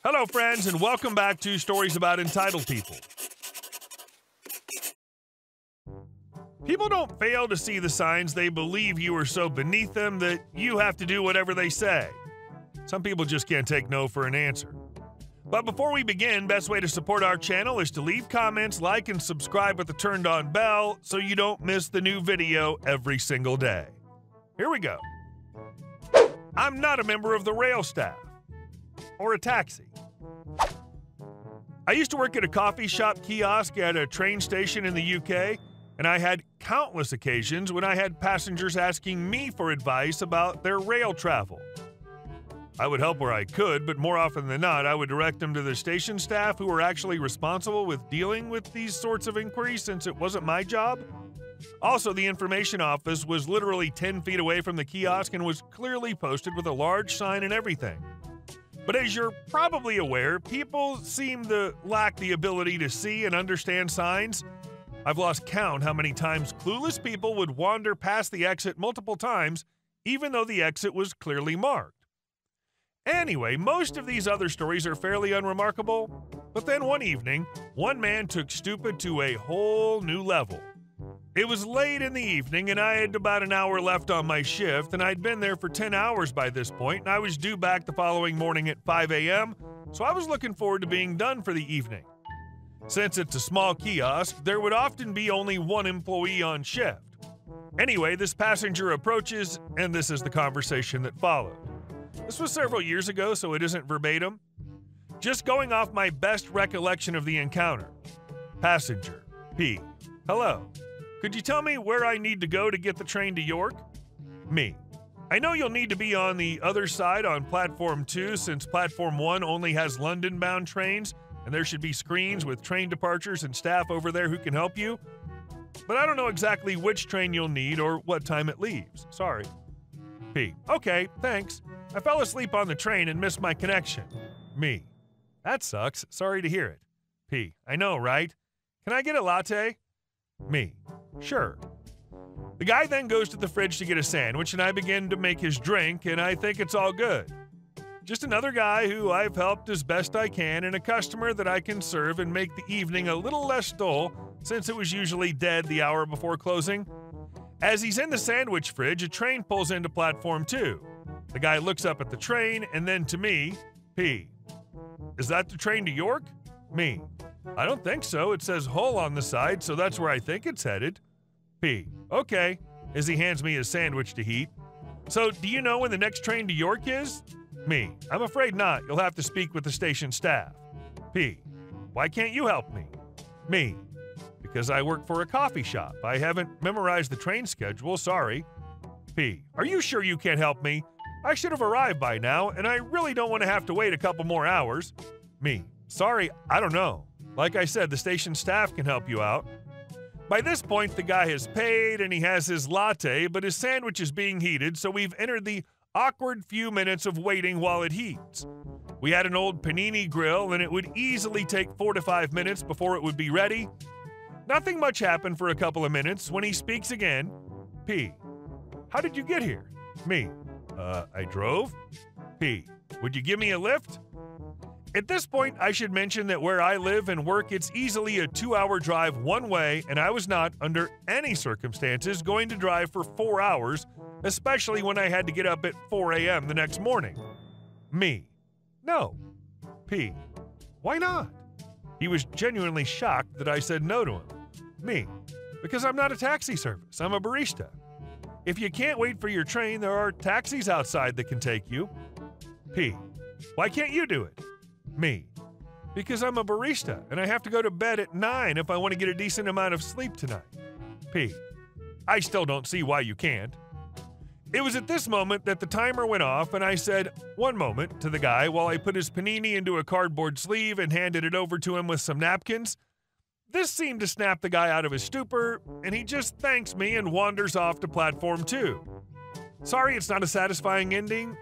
Hello, friends, and welcome back to Stories About Entitled People. People don't fail to see the signs they believe you are so beneath them that you have to do whatever they say. Some people just can't take no for an answer. But before we begin, best way to support our channel is to leave comments, like, and subscribe with the turned-on bell so you don't miss the new video every single day. Here we go. I'm not a member of the rail staff. Or a taxi. I used to work at a coffee shop kiosk at a train station in the UK, and I had countless occasions when I had passengers asking me for advice about their rail travel. I would help where I could, but more often than not, I would direct them to the station staff who were actually responsible with dealing with these sorts of inquiries since it wasn't my job. Also, the information office was literally 10 feet away from the kiosk and was clearly posted with a large sign and everything. But as you're probably aware, people seem to lack the ability to see and understand signs. I've lost count how many times clueless people would wander past the exit multiple times, even though the exit was clearly marked. Anyway, most of these other stories are fairly unremarkable, but then one evening, one man took stupid to a whole new level. It was late in the evening, and I had about an hour left on my shift, and I'd been there for 10 hours by this point, and I was due back the following morning at 5 a.m., so I was looking forward to being done for the evening. Since it's a small kiosk, there would often be only one employee on shift. Anyway, this passenger approaches, and this is the conversation that followed. This was several years ago, so it isn't verbatim. Just going off my best recollection of the encounter. Passenger, P. Hello. Could you tell me where I need to go to get the train to York? Me. I know you'll need to be on the other side on Platform 2 since Platform 1 only has London-bound trains, and there should be screens with train departures and staff over there who can help you. But I don't know exactly which train you'll need or what time it leaves. Sorry. P. Okay, thanks. I fell asleep on the train and missed my connection. Me. That sucks. Sorry to hear it. P. I know, right? Can I get a latte? Me. Sure. The guy then goes to the fridge to get a sandwich, and I begin to make his drink, and I think it's all good. Just another guy who I've helped as best I can, and a customer that I can serve and make the evening a little less dull, since it was usually dead the hour before closing. As he's in the sandwich fridge, a train pulls into Platform 2. The guy looks up at the train, and then to me, P. Is that the train to York? Me. I don't think so. It says Hull on the side, so that's where I think it's headed. P. Okay, as he hands me his sandwich to heat. So, do you know when the next train to York is? Me. I'm afraid not. You'll have to speak with the station staff. P. Why can't you help me? Me. Because I work for a coffee shop. I haven't memorized the train schedule, sorry. P. Are you sure you can't help me? I should have arrived by now, and I really don't want to have to wait a couple more hours. Me. Sorry, I don't know. Like I said, the station staff can help you out. By this point, the guy has paid and he has his latte, but his sandwich is being heated, so we've entered the awkward few minutes of waiting while it heats. We had an old panini grill, and it would easily take 4 to 5 minutes before it would be ready. Nothing much happened for a couple of minutes when he speaks again. P. How did you get here? Me. I drove. P. Would you give me a lift? At this point, I should mention that where I live and work, it's easily a 2-hour drive one way, and I was not, under any circumstances, going to drive for 4 hours, especially when I had to get up at 4 a.m. the next morning. Me. No. P. Why not? He was genuinely shocked that I said no to him. Me. Because I'm not a taxi service. I'm a barista. If you can't wait for your train, there are taxis outside that can take you. P. Why can't you do it? Me. Because I'm a barista, and I have to go to bed at 9 if I want to get a decent amount of sleep tonight. P. I still don't see why you can't. It was at this moment that the timer went off, and I said, "One moment," to the guy while I put his panini into a cardboard sleeve and handed it over to him with some napkins. This seemed to snap the guy out of his stupor, and he just thanks me and wanders off to Platform 2. Sorry it's not a satisfying ending,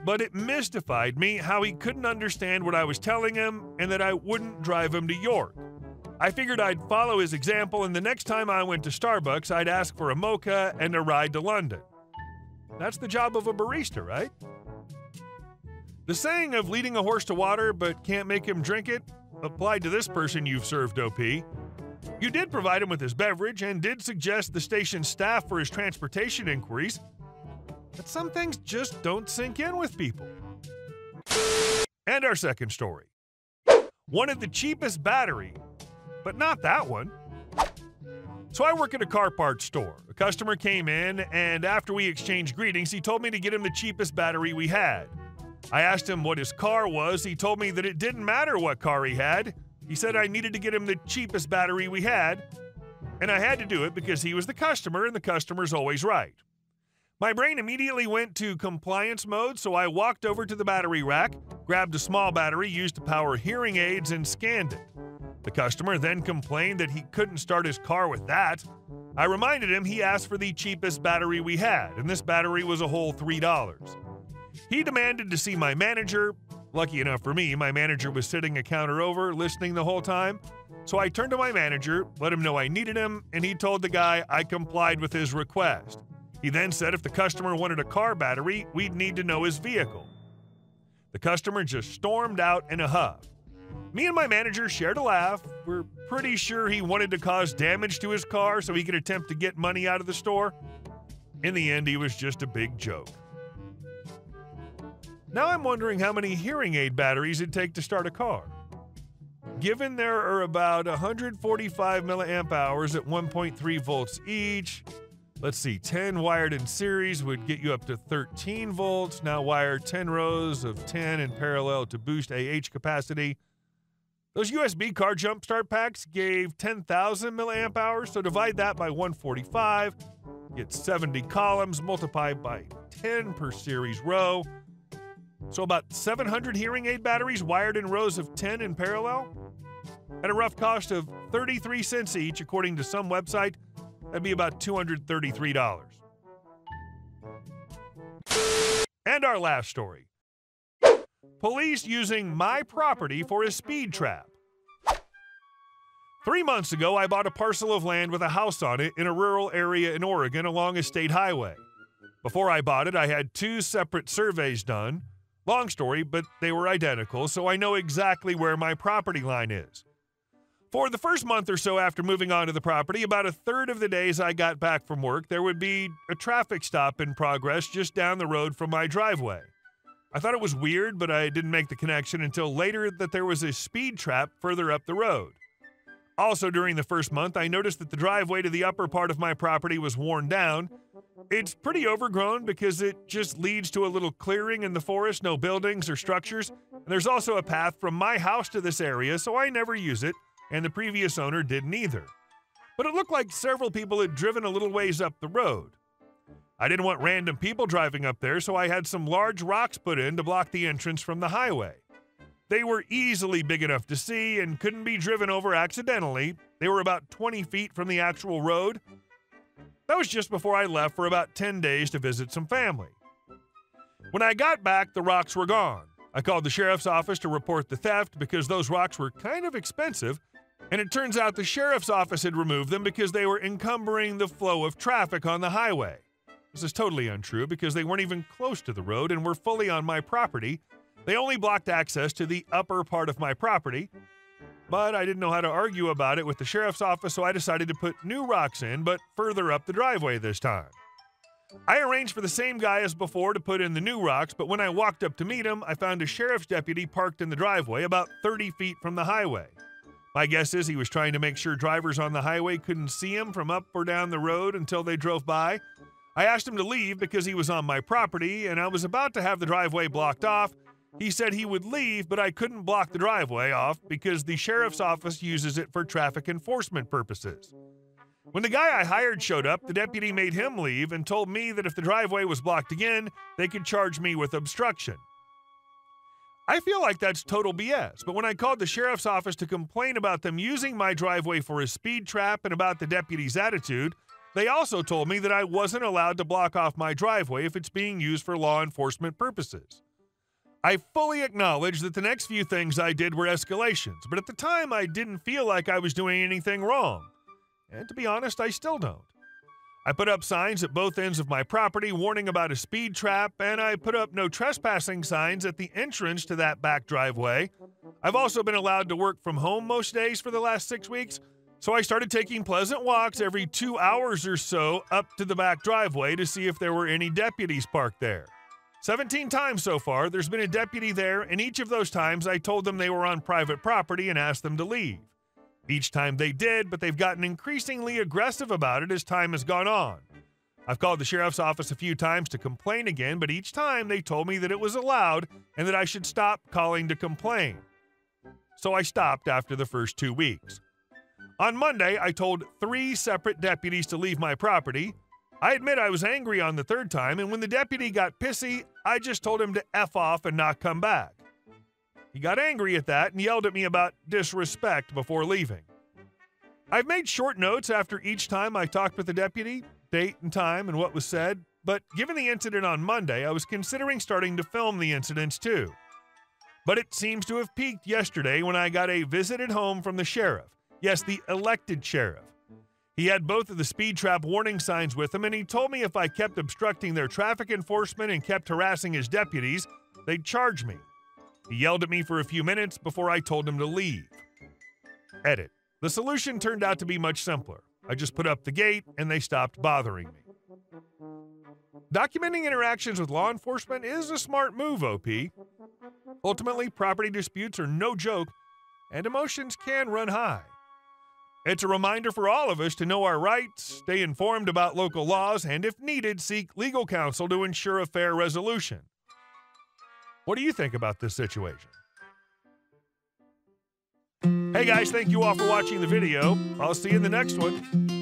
but it mystified me how he couldn't understand what I was telling him and that I wouldn't drive him to York. I figured I'd follow his example, and the next time I went to Starbucks, I'd ask for a mocha and a ride to London. That's the job of a barista, right? The saying of leading a horse to water but can't make him drink it applied to this person you've served, OP. You did provide him with his beverage and did suggest the station staff for his transportation inquiries, but some things just don't sink in with people. And our second story. Wanted the cheapest battery, but not that one. So I work at a car parts store. A customer came in, and after we exchanged greetings, he told me to get him the cheapest battery we had. I asked him what his car was. He told me that it didn't matter what car he had. He said I needed to get him the cheapest battery we had, and I had to do it because he was the customer, and the customer's always right. My brain immediately went to compliance mode, so I walked over to the battery rack, grabbed a small battery used to power hearing aids, and scanned it. The customer then complained that he couldn't start his car with that. I reminded him he asked for the cheapest battery we had, and this battery was a whole $3. He demanded to see my manager. Lucky enough for me, my manager was sitting a counter over, listening the whole time. So I turned to my manager, let him know I needed him, and he told the guy I complied with his request. He then said if the customer wanted a car battery, we'd need to know his vehicle. The customer just stormed out in a huff. Me and my manager shared a laugh. We're pretty sure he wanted to cause damage to his car so he could attempt to get money out of the store. In the end, he was just a big joke. Now I'm wondering how many hearing aid batteries it'd take to start a car. Given there are about 145 milliamp hours at 1.3 volts each, let's see, 10 wired in series would get you up to 13 volts. Now wire 10 rows of 10 in parallel to boost AH capacity. Those USB car jump start packs gave 10,000 milliamp hours, so divide that by 145, get 70 columns, multiply by 10 per series row. So about 700 hearing aid batteries wired in rows of 10 in parallel. At a rough cost of 33 cents each, according to some website, that'd be about $233. And our last story. Police using my property for a speed trap. 3 months ago, I bought a parcel of land with a house on it in a rural area in Oregon along a state highway. Before I bought it, I had 2 separate surveys done. Long story, but they were identical, so I know exactly where my property line is. For the first month or so after moving onto the property, about a third of the days I got back from work, there would be a traffic stop in progress just down the road from my driveway. I thought it was weird, but I didn't make the connection until later that there was a speed trap further up the road. Also, during the first month, I noticed that the driveway to the upper part of my property was worn down. It's pretty overgrown because it just leads to a little clearing in the forest, no buildings or structures. And there's also a path from my house to this area, so I never use it, and the previous owner didn't either. But it looked like several people had driven a little ways up the road. I didn't want random people driving up there, so I had some large rocks put in to block the entrance from the highway. They were easily big enough to see and couldn't be driven over accidentally. They were about 20 feet from the actual road. That was just before I left for about 10 days to visit some family. When I got back, the rocks were gone. I called the sheriff's office to report the theft because those rocks were kind of expensive, and it turns out the sheriff's office had removed them because they were encumbering the flow of traffic on the highway. This is totally untrue because they weren't even close to the road and were fully on my property. They only blocked access to the upper part of my property, but I didn't know how to argue about it with the sheriff's office, so I decided to put new rocks in, but further up the driveway this time. I arranged for the same guy as before to put in the new rocks, but when I walked up to meet him, I found a sheriff's deputy parked in the driveway about 30 feet from the highway. My guess is he was trying to make sure drivers on the highway couldn't see him from up or down the road until they drove by. I asked him to leave because he was on my property, and I was about to have the driveway blocked off. He said he would leave, but I couldn't block the driveway off because the sheriff's office uses it for traffic enforcement purposes. When the guy I hired showed up, the deputy made him leave and told me that if the driveway was blocked again, they could charge me with obstruction. I feel like that's total BS, but when I called the sheriff's office to complain about them using my driveway for a speed trap and about the deputy's attitude, they also told me that I wasn't allowed to block off my driveway if it's being used for law enforcement purposes. I fully acknowledge that the next few things I did were escalations, but at the time I didn't feel like I was doing anything wrong. And to be honest, I still don't. I put up signs at both ends of my property warning about a speed trap, and I put up no trespassing signs at the entrance to that back driveway. I've also been allowed to work from home most days for the last 6 weeks, so I started taking pleasant walks every 2 hours or so up to the back driveway to see if there were any deputies parked there. 17 times so far, there's been a deputy there, and each of those times I told them they were on private property and asked them to leave. Each time they did, but they've gotten increasingly aggressive about it as time has gone on. I've called the sheriff's office a few times to complain again, but each time they told me that it was allowed and that I should stop calling to complain. So I stopped after the first 2 weeks. On Monday, I told 3 separate deputies to leave my property. I admit I was angry on the 3rd time, and when the deputy got pissy, I just told him to F off and not come back. He got angry at that and yelled at me about disrespect before leaving. I've made short notes after each time I talked with the deputy, date and time and what was said, but given the incident on Monday, I was considering starting to film the incidents too. But it seems to have peaked yesterday when I got a visit at home from the sheriff. Yes, the elected sheriff. He had both of the speed trap warning signs with him, and he told me if I kept obstructing their traffic enforcement and kept harassing his deputies, they'd charge me. He yelled at me for a few minutes before I told him to leave. Edit. The solution turned out to be much simpler. I just put up the gate and they stopped bothering me. Documenting interactions with law enforcement is a smart move, OP. Ultimately, property disputes are no joke, and emotions can run high. It's a reminder for all of us to know our rights, stay informed about local laws, and if needed, seek legal counsel to ensure a fair resolution. What do you think about this situation? Hey guys, thank you all for watching the video. I'll see you in the next one.